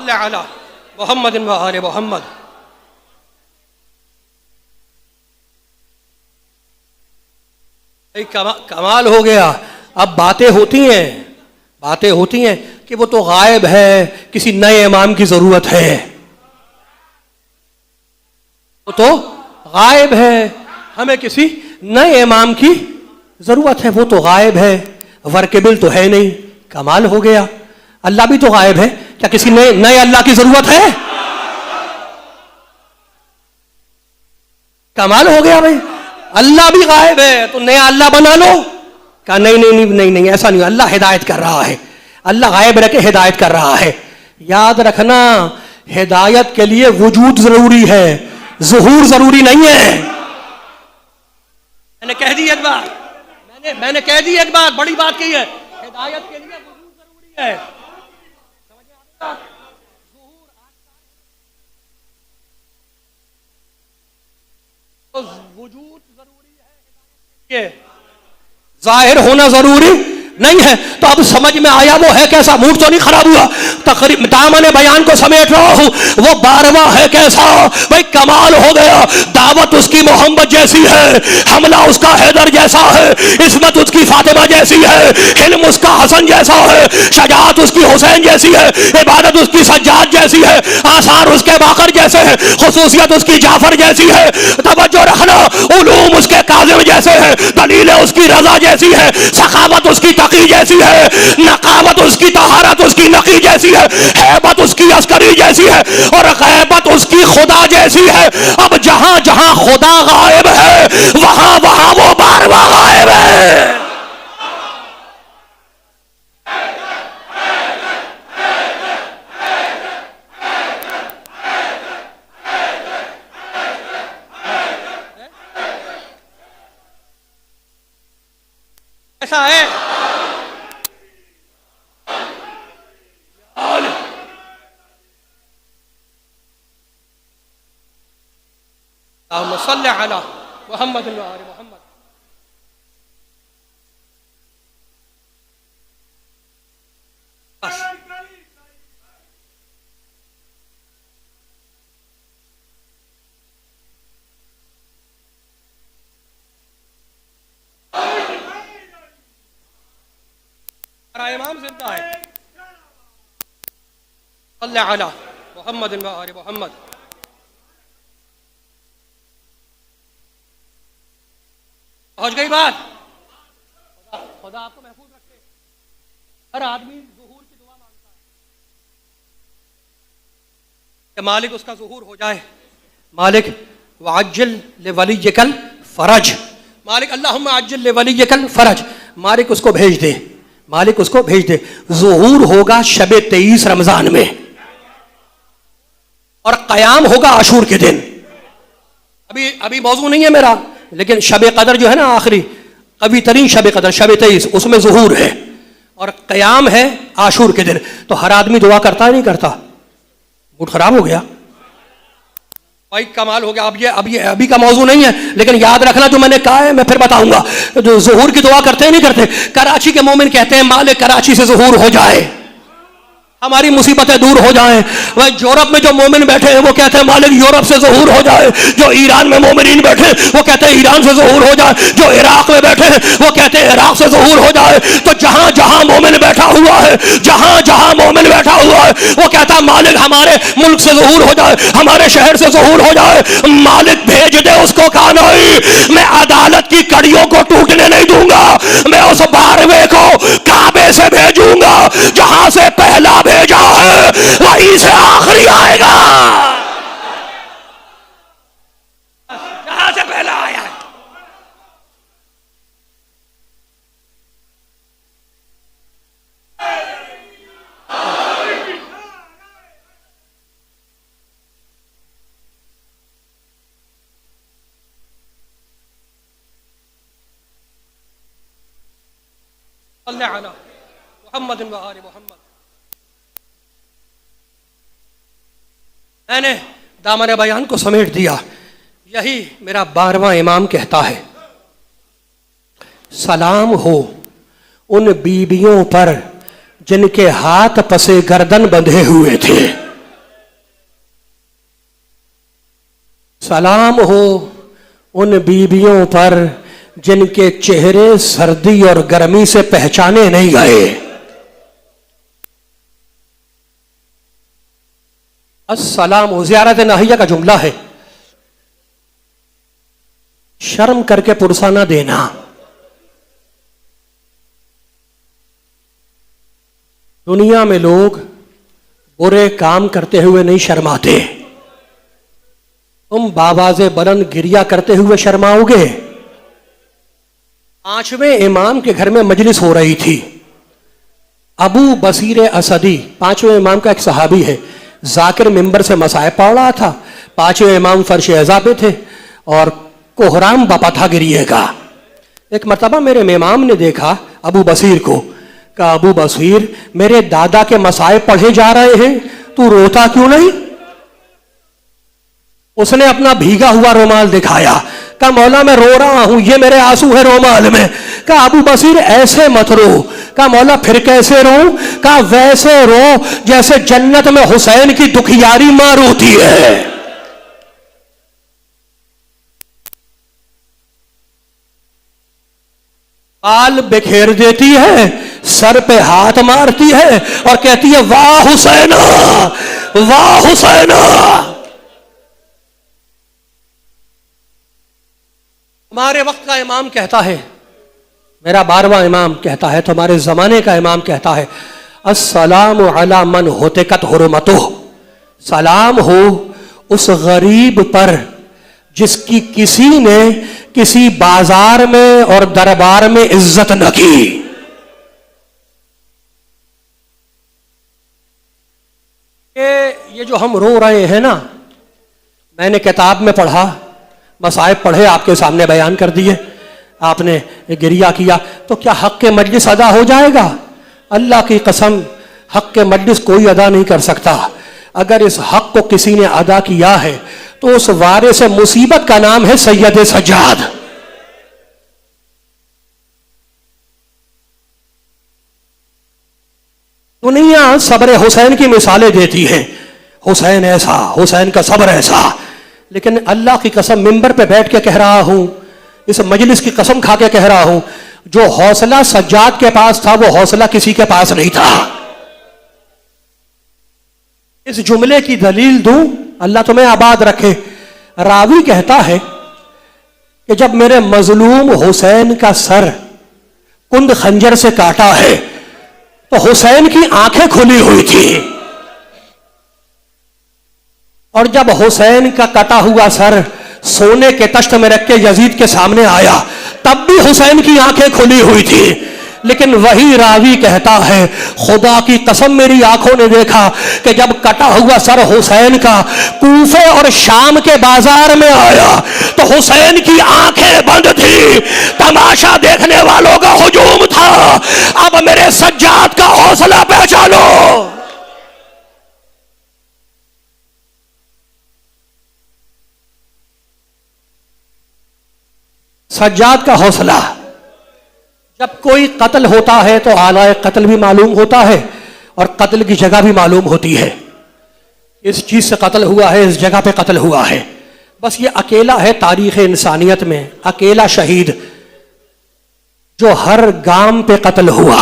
अल्लाह मोहम्मद व आले मोहम्मद। कमाल हो गया। अब बातें होती हैं कि वो तो गायब है, किसी नए इमाम की जरूरत है। वो तो गायब है, हमें किसी नए इमाम की जरूरत है। वो तो गायब है, वर्केबल तो है नहीं। कमाल हो गया। अल्लाह भी तो गायब है, क्या किसी नए अल्लाह की जरूरत है? कमाल हो गया भाई। अल्लाह भी गायब है तो नया अल्लाह बना लो। कहा नहीं नहीं नहीं नहीं नहीं, ऐसा नहीं। अल्लाह हिदायत कर रहा है, अल्लाह गायब रह के हिदायत कर रहा है। याद रखना, हिदायत के लिए वजूद जरूरी है, ज़ुहूर जरूरी नहीं है। मैंने कह दी एक बात, मैंने कह दी एक बात, बड़ी बात की है। हिदायत के लिए वजूद जरूरी है। समझ में आ गया? तो वजूद जरूरी है, जाहिर होना जरूरी नहीं है। तो अब समझ में आया वो है कैसा। मूड तो नहीं खराब हुआ, तकरीब दामन बयान को समेट रहा हूं। वो 12वां है कैसा भाई। कमाल हो गया। दावत उसकी मोहम्मद जैसी है, हमला उसका हैदर जैसा है, इस्मत उसकी फातिमा जैसी है, हिल्म उसका हसन जैसा है, शजाअत उसकी हुसैन जैसी है, इबादत उसकी सज्जाद जैसी है, आसार उसके बाकर जैसे हैं, खुसूसियत उसकी जाफर जैसी है। तवज्जो रखना, उलूम उसके काजिम जैसे हैं, दलीलें उसकी रजा जैसी है, सखावत उसकी तकी जैसी है, नकावत उसकी तहारत उसकी नकी जैसी है, हैबत उसकी अस्करी जैसी है, और गैबत उसकी खुदा जैसी है। अब जहां जहां खुदा गायब है, वहां वहां वो 12वां गायब है। ऐसा है। सल्ले अला मुहम्मद व आले मुहम्मद। बस हमारा इमाम जिंदा है। सल्ले अला मुहम्मद व आले मुहम्मद। पहुंच गई बात। खुदा आपको महफूज रखे। हर आदमी ज़ुहूर की दुआ मांगता है कि मालिक उसका ज़ुहूर हो जाए। मालिक वअज्जिल लिवलिय्यकल फरज। मालिक अल्लाहुम्मा अज्जिल लिवलिय्यकल फरज। मालिक उसको भेज दे, मालिक उसको भेज दे। ज़ुहूर होगा शब 23 रमजान में, और क़याम होगा आशूर के दिन। अभी मौजू नहीं है मेरा, लेकिन शब कदर जो है ना, आखिरी कभी तरीन शब कदर, शब 23, उसमें ज़ुहूर है और क़याम है आशूर के दिन। तो हर आदमी दुआ करता है नहीं करता? मूड खराब हो गया भाई। कमाल हो गया। अब ये अभी का मौजू नहीं है, लेकिन याद रखना जो मैंने कहा है मैं फिर बताऊंगा। जो ज़ुहूर की दुआ करते हैं नहीं करते? कराची के मोमिन कहते हैं मालिक कराची से ज़ुहूर हो जाए, हमारी मुसीबतें दूर हो जाएं। वह यूरोप में जो मोमिन बैठे हैं वो कहते हैं मालिक यूरोप से ज़ुहूर हो जाए। जो ईरान में मोमिन बैठे हैं वो कहते हैं ईरान से ज़ुहूर हो जाए। जो इराक में बैठे हैं वो कहते हैं इराक से ज़ुहूर हो जाए। तो जहां जहां मोमिन बैठा हुआ है, जहां जहां मोमिन बैठा हुआ है, वो कहता है मालिक हमारे मुल्क से ज़ुहूर हो जाए, हमारे शहर से ज़ुहूर हो जाए। मालिक भेज दे उसको। कहा नहीं, मैं अदालत की कड़ियों को टूटने नहीं दूंगा। मैं उस 12वें को काबे से भेजूंगा, जहां से पहला भेजा है वहीं से आखिरी आएगा। जहां से पहला आया है। सल्लल्लाहु अलैहि मुहम्मद व आले मुहम्मद। मैंने दामन बयान को समेट दिया। यही मेरा 12वां इमाम कहता है, सलाम हो उन बीबियों पर जिनके हाथ पसे गर्दन बंधे हुए थे। सलाम हो उन बीबियों पर जिनके चेहरे सर्दी और गर्मी से पहचाने नहीं गए। अस्सलाम ज़ियारत नाहिया का जुमला है, शर्म करके पुरसा ना देना। दुनिया में लोग बुरे काम करते हुए नहीं शर्माते, तुम बाबाज़े बुलंद गिरिया करते हुए शर्माओगे। 5वें इमाम के घर में मजलिस हो रही थी। अबू बसीर असदी 5वें इमाम का एक सहाबी है, जाकिर मिंबर से मसाइब पढ़ रहा था। 5वें इमाम फर्श अज़ा पे थे और कोहराम बपा था गिरिए का। एक मरतबा मेरे इमाम ने देखा अबू बसीर को, कहा अबू बसीर मेरे दादा के मसाइब पढ़े जा रहे हैं, तू रोता क्यों नहीं? उसने अपना भीगा हुआ रुमाल दिखाया, कहा मौला मैं रो रहा हूं, ये मेरे आंसू है रुमाल में। कहा अबू बसीर ऐसे मत रो। कहा मौला फिर कैसे रो? कहा वैसे रो जैसे जन्नत में हुसैन की दुखियारी मां रोती है। बाल बिखेर देती है, सर पे हाथ मारती है और कहती है वाह हुसैना, वाह हुसैना। हमारे वक्त का इमाम कहता है, मेरा 12वां इमाम कहता है, तुम्हारे जमाने का इमाम कहता है, अस्सलामु अला मन होतिकत हुर्मतुह, सलाम हो उस गरीब पर जिसकी किसी ने किसी बाजार में और दरबार में इज्जत न की। ये जो हम रो रहे हैं ना, मैंने किताब में पढ़ा, मसाइब पढ़े, आपके सामने बयान कर दिए, आपने गिरिया किया, तो क्या हक के मजलिस अदा हो जाएगा? अल्लाह की कसम हक के मजलिस कोई अदा नहीं कर सकता। अगर इस हक को किसी ने अदा किया है तो उस वारिस मुसीबत का नाम है सैयद सज्जाद। दुनिया सब्र हुसैन की मिसालें देती है, हुसैन ऐसा, हुसैन का सब्र ऐसा, लेकिन अल्लाह की कसम मिंबर पे बैठ के कह रहा हूं, इस मजलिस की कसम खा के कह रहा हूं, जो हौसला सज्जाद के पास था वो हौसला किसी के पास नहीं था। इस जुमले की दलील दूं, अल्लाह तुम्हें आबाद रखे। रावी कहता है कि जब मेरे मजलूम हुसैन का सर कुंद खंजर से काटा है तो हुसैन की आंखें खुली हुई थी, और जब हुसैन का कटा हुआ सर सोने के तख्त में रख के यजीद के सामने आया तब भी हुसैन की आंखें खुली हुई थी। लेकिन वही रावी कहता है, खुदा की कसम मेरी आंखों ने देखा कि जब कटा हुआ सर हुसैन का कूफे और शाम के बाजार में आया तो हुसैन की आंखें बंद थी, तमाशा देखने वालों का हुजूम था। अब मेरे सज्जाद का हौसला पहचानो। सज्जाद का हौसला, जब कोई कत्ल होता है तो आलाए कत्ल भी मालूम होता है और कत्ल की जगह भी मालूम होती है। इस चीज से कत्ल हुआ है, इस जगह पे कत्ल हुआ है। बस ये अकेला है तारीख इंसानियत में, अकेला शहीद जो हर गांव पे कत्ल हुआ,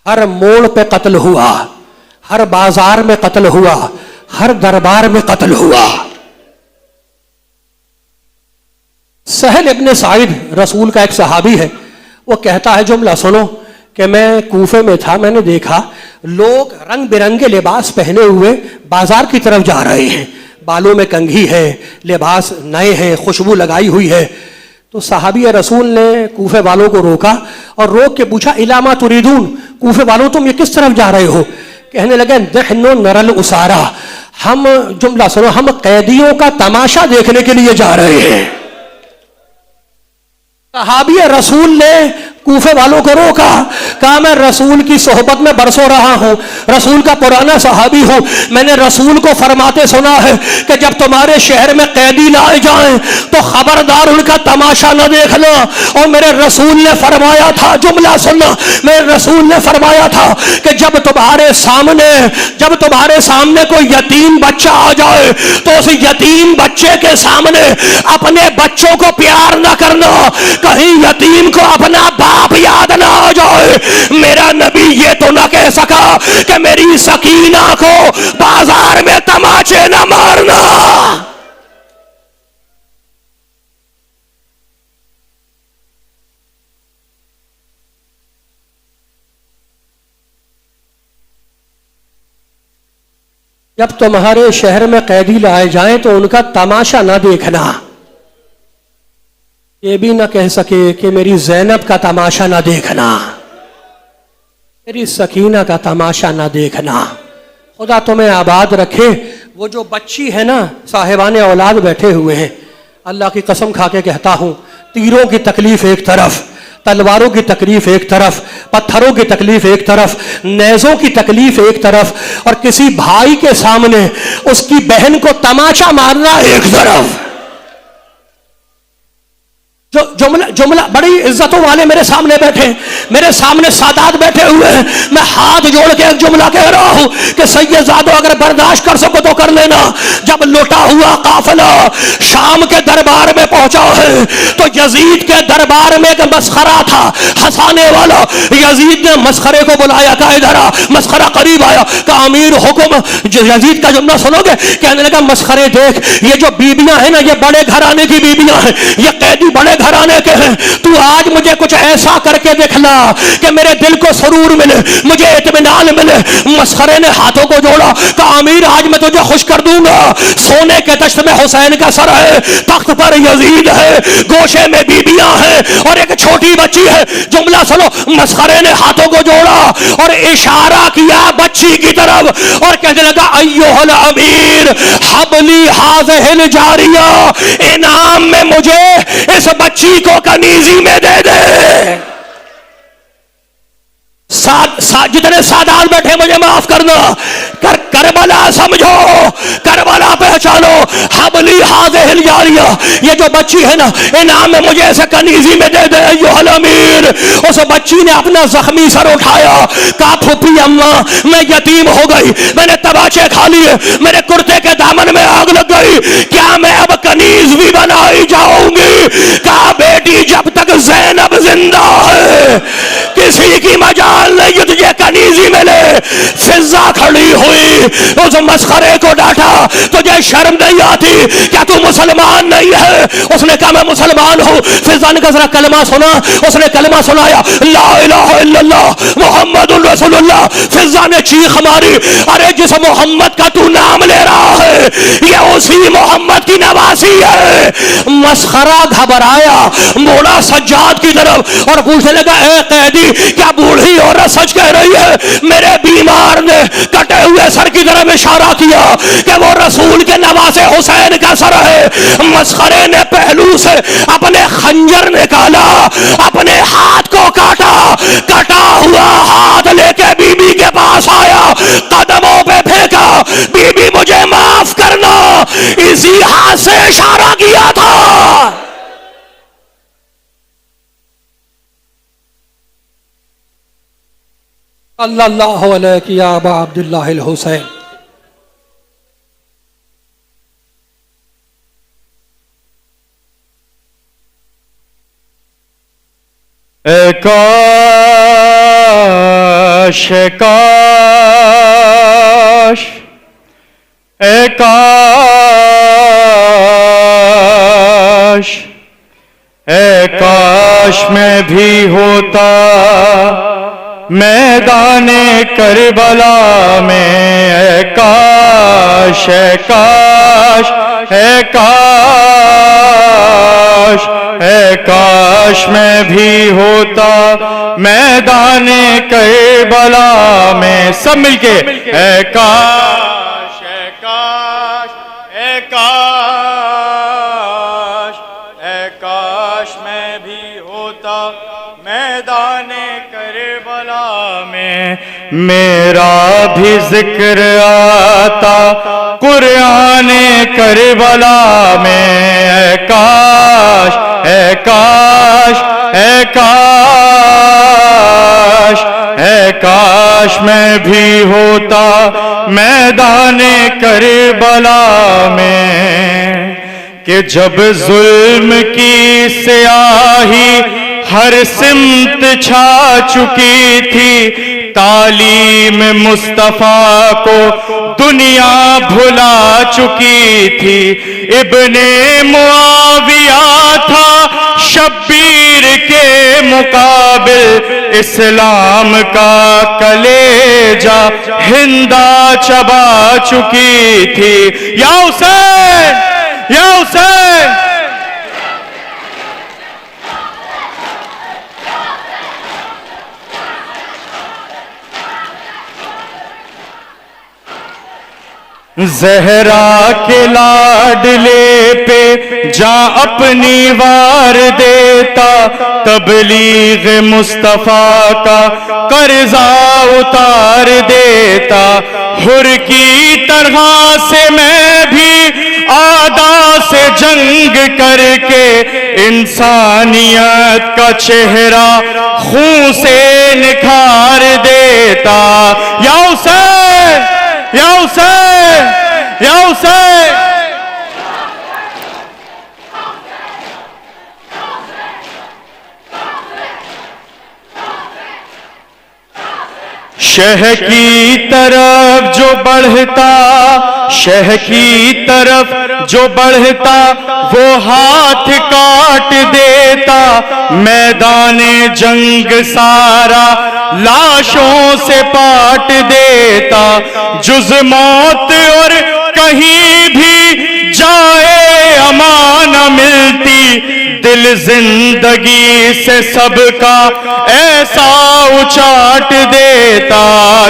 हर मोड़ पे कत्ल हुआ, हर बाजार में कत्ल हुआ, हर दरबार में कत्ल हुआ। सहल इब्ने साइद रसूल का एक सहाबी है, वो कहता है जुमला सुनो कि मैं कूफे में था, मैंने देखा लोग रंग बिरंगे लिबास पहने हुए बाजार की तरफ जा रहे हैं, बालों में कंघी है, लिबास नए हैं, खुशबू लगाई हुई है। तो सहाबी रसूल ने कूफे वालों को रोका और रोक के पूछा इलामा तुरीदून, कूफे वालों तुम ये किस तरफ जा रहे हो? कहने लगे दहनो नरल उसारा, हम जुमला सुनो, हम कैदियों का तमाशा देखने के लिए जा रहे हैं। सहाबी रसूल ने कूफे वालों को रोका, कहा मैं रसूल की सोहबत में बरसों रहा हूं, रसूल का पुराना सहाबी हूं, मैंने रसूल को फरमाते सुना है कि जब तुम्हारे शहर में कैदी लाए जाएं तो खबरदार उनका तमाशा न देखना। और मेरे रसूल ने फरमाया था, जुमला सुनना, मेरे रसूल ने फरमाया था कि जब तुम्हारे सामने कोई यतीम बच्चा आ जाए तो उस यतीम बच्चे के सामने अपने बच्चों को प्यार न करना, कहीं यतीम को अपना बाप याद ना आ जाए। मेरा नबी ये तो ना कह सका कि मेरी सकीना को बाजार में तमाचे न मारना। जब तुम्हारे शहर में कैदी लाए जाएं तो उनका तमाशा ना देखना। ये भी ना कह सके कि मेरी ज़ैनब का तमाशा ना देखना, मेरी सकीना का तमाशा ना देखना। खुदा तुम्हें आबाद रखे। वो जो बच्ची है ना, साहिबान औलाद बैठे हुए हैं, अल्लाह की कसम खा के कहता हूँ, तीरों की तकलीफ एक तरफ, तलवारों की तकलीफ एक तरफ, पत्थरों की तकलीफ एक तरफ, नेज़ों की तकलीफ एक तरफ, और किसी भाई के सामने उसकी बहन को तमाचा मारना एक तरफ। जो जुमला बड़ी इज्जतों वाले मेरे सामने बैठे, मेरे सामने सादात बैठे हुए हैं, मैं हाथ जोड़ के एक जुमला कह रहा हूं कि सैयदजादो अगर बर्दाश्त कर सको तो कर लेना। जब लौटा हुआ काफिला शाम के दरबार में पहुंचा है तो यजीद के दरबार में एक मस्खरा था, हंसाने वाला। यजीद ने मस्खरे को बुलाया, कहा इधर आ। मस्खरा करीब आया, कहा अमीर हुक्म। यजीद का जुमला सुनोगे? कहने लगा मस्खरे देख, ये जो बीबियां हैं ना, ये बड़े घराने की बीबियां हैं, ये कैदी बड़े घराने के हैं। तू आज मुझे कुछ ऐसा करके दिखला कि मेरे दिल को सुरूर मिले, मुझे इत्मीनान मिले। मस्खरे ने हाथों को जोड़ा, कहा अमीर आज मैं तुझे खुश कर दूंगा। सोने के तख्त में हुसैन का सर है, तख्त पर यजीद है, गोशे में बीबियां हैं और एक छोटी बच्ची है। जुमला सुनो, मस्खरे ने हाथों को जोड़ा और इशारा किया बच्ची की तरफ और कहने लगा अय्युहल अमीर हबली हाज़िहिल जारिया, इनाम में मुझे इस बच्ची को कनीजी में दे दे। जितने सादात बैठे मुझे माफ करना। करबला समझो, करबला पहचानो। हबली हाज़िहिल जारिया, ये जो बच्ची है ना, इनाम में मुझे ऐसे कनीजी में दे दे अय्युहल अमीर। उस बच्ची ने अपना जख्मी सर उठाया, कहा फुफी अम्मा मैं यतीम हो गई, मैंने तबाचे खा लिए, मेरे कुर्ते के दामन में आग लग गई, क्या मैं अब कनीज भी बनाई जाऊंगी? कहा बेटी जब तक ज़ैनब जिंदा है किसी की मजाल नहीं तुझे कनीजी मिले। फिजा खड़ी हुई, उस मस्खरे को डांटा, तुझे शर्म नहीं आती? क्या तू मुसलमान नहीं है? उसने कहा मैं मुसलमान हूं। फिजा ने जरा कलमा सुना, उसने कलमा सुनाया, ला इलाहा इल्लल्लाह मुहम्मदुर रसूलुल्लाह। फिजा ने चीख मारी, अरे जिस मोहम्मद का तू नाम ले रहा है ये उसी मोहम्मद की नवासी है। मस्खरा घबराया, मोड़ा सज्जाद की तरफ और पूछने लगा ए कैदी क्या बूढ़ी औरत सच कह रही है? मेरे बीमार ने कटे हुए सर की तरफ इशारा किया कि वो रसूल के नवासे हुसैन का सर है। मस्खरे ने पहलू से अपने खंजर निकाला, अपने हाथ को काटा, कटा हुआ हाथ लेके बीबी के पास आया, कदमों पे फेंका, बीबी मुझे माफ करना, इसी हाथ से इशारा किया था। अल्लाह अलैहि या अबा अब्दुल्लाह हुसैन। काश काश काश काश मैं भी होता मैदाने करबला में। काश काश काश काश मैं भी होता मैदाने करबला में। सब मिलके काश काश काश काश मैं भी होता मैदान मेरा भी जिक्र आता कुराने करबला में। ऐ काश, ऐ काश, ऐ काश, ऐ काश मैं भी होता मैदाने करबला में, कि जब जुल्म की स्याही हर सिमत छा चुकी थी, तालीम मुस्तफा को दुनिया भुला चुकी थी। इब्ने मुआविया था शब्बीर के मुकाबिल, इस्लाम का कलेजा हिंदा चबा चुकी थी। या हुसैन, या हुसैन, ज़हरा के लाडले पे जा अपनी वार देता, तबलीग मुस्तफा का कर्जा उतार देता। हुर की तरह से मैं भी आदा से जंग करके इंसानियत का चेहरा खून से निखार देता। या हुसैन, या हुसैन, या हुसैन, शह की तरफ जो बढ़ता, शह की तरफ जो बढ़ता वो हाथ काट देता। मैदाने जंग सारा लाशों से पाट देता। जुज मौत और कहीं भी जाए अमान मिलती, दिल जिंदगी से सबका ऐसा उचाट देता।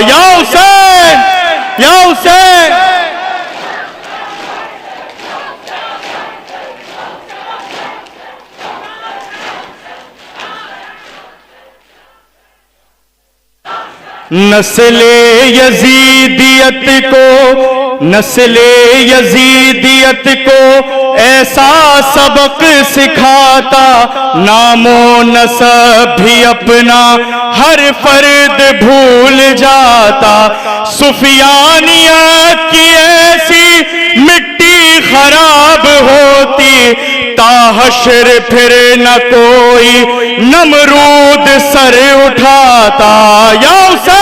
या हुसैन, या हुसैन, नस्ले यजीदियत को, नस्ले यजीदियत को ऐसा सबक सिखाता, नामो नसब भी अपना हर फर्द भूल जाता। सुफियानियत की ऐसी मिट्टी खराब होती, ताहशर फिर न कोई नमरूद सर उठाता। या हुसैन,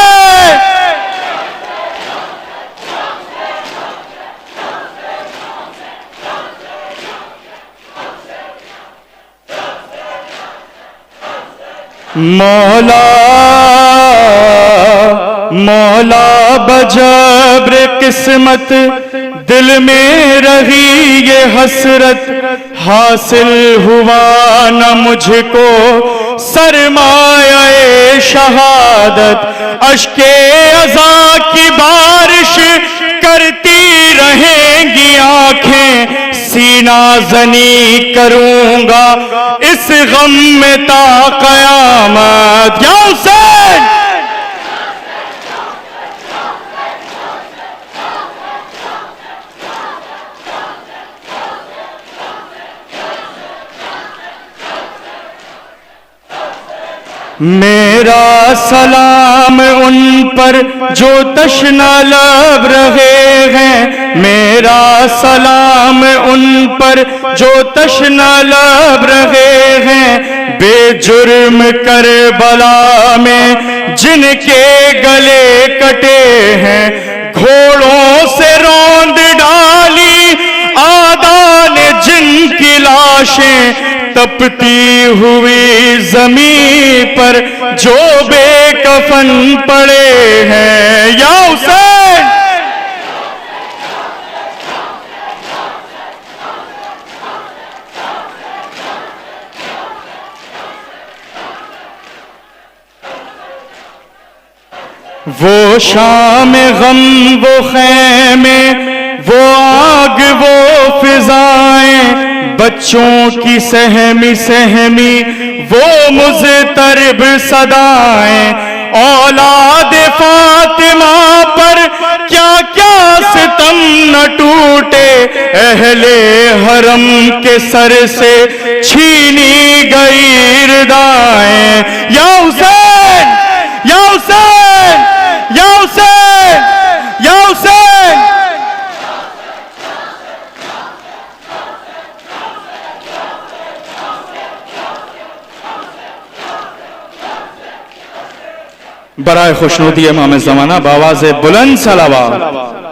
मौला, मौला बजब्र किस्मत दिल में रही ये हसरत, हासिल हुआ न मुझको सरमाए शहादत। अश्के अज़ा की बारिश करती रहेंगी आंखें, सीना जनी करूंगा इस गम में ता कयामत। या हुसैन, मेरा सलाम उन पर जो तशना लब रहे हैं, मेरा सलाम उन पर जो तशना लब रहे हैं। बेजुर्म करबला में जिनके गले कटे हैं, घोड़ों से रौंद डाली आदा ने जिनकी लाशें, तपती हुई जमीन पर जो बेकफन पड़े हैं। या हुसैन, वो शाम गम, वो खैमे, वो आग, वो फिजाएं, बच्चों की सहमी सहमी वो मुज़तरब सदाएं। औलाद फातिमा पर क्या क्या सितम न टूटे, अहले हरम के सर से छीनी गई रिदाएं। या हुसैन, या हुसैन, या हुसैन, या हुसैन। बराए खुशनुदी इमाम ज़माना बावाज़े बुलंद सलावत।